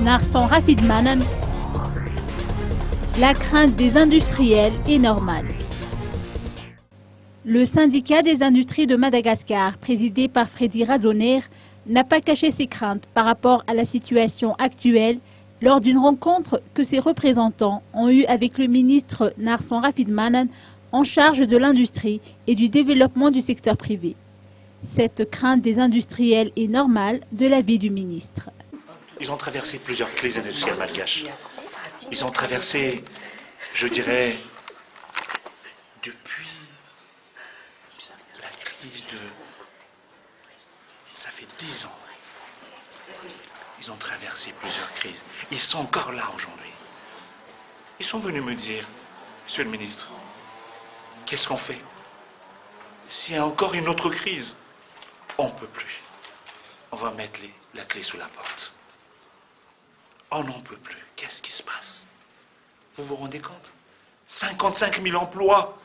Narsan Rafidmanan, la crainte des industriels est normale. Le syndicat des industries de Madagascar, présidé par Freddy Razoner, n'a pas caché ses craintes par rapport à la situation actuelle lors d'une rencontre que ses représentants ont eue avec le ministre Narsan Rafidmanan en charge de l'industrie et du développement du secteur privé. Cette crainte des industriels est normale de l'avis du ministre. Ils ont traversé plusieurs crises industrielles malgaches. Ils ont traversé, je dirais, depuis la crise de... Ça fait 10 ans. Ils ont traversé plusieurs crises. Ils sont encore là aujourd'hui. Ils sont venus me dire, Monsieur le ministre, qu'est-ce qu'on fait? S'il y a encore une autre crise, on ne peut plus. On va mettre la clé sous la porte. On n'en peut plus. Qu'est-ce qui se passe? Vous vous rendez compte? 55 000 emplois.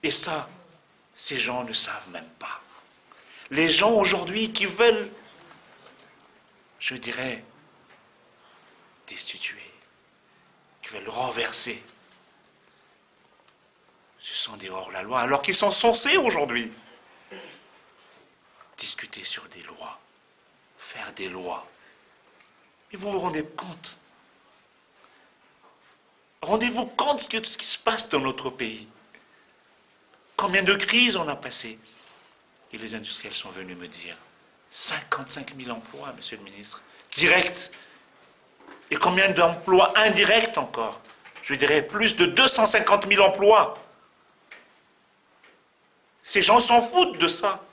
Et ça, ces gens ne savent même pas. Les gens aujourd'hui qui veulent, je dirais, destituer, qui veulent renverser, ce sont des hors-la-loi, alors qu'ils sont censés aujourd'hui discuter sur des lois, faire des lois. Et vous vous rendez compte? Rendez-vous compte de ce qui se passe dans notre pays? Combien de crises on a passé? Et les industriels sont venus me dire 55 000 emplois, monsieur le ministre, directs. Et combien d'emplois indirects encore? Je dirais plus de 250 000 emplois. Ces gens s'en foutent de ça.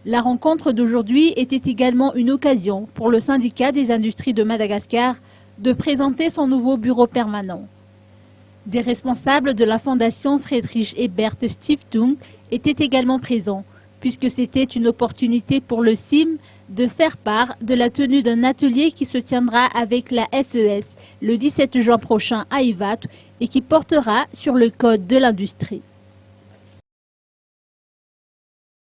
La rencontre d'aujourd'hui était également une occasion pour le syndicat des industries de Madagascar de présenter son nouveau bureau permanent. Des responsables de la fondation Friedrich Ebert Stiftung étaient également présents, puisque c'était une opportunité pour le CIM de faire part de la tenue d'un atelier qui se tiendra avec la FES le 17 juin prochain à Ivat et qui portera sur le code de l'industrie.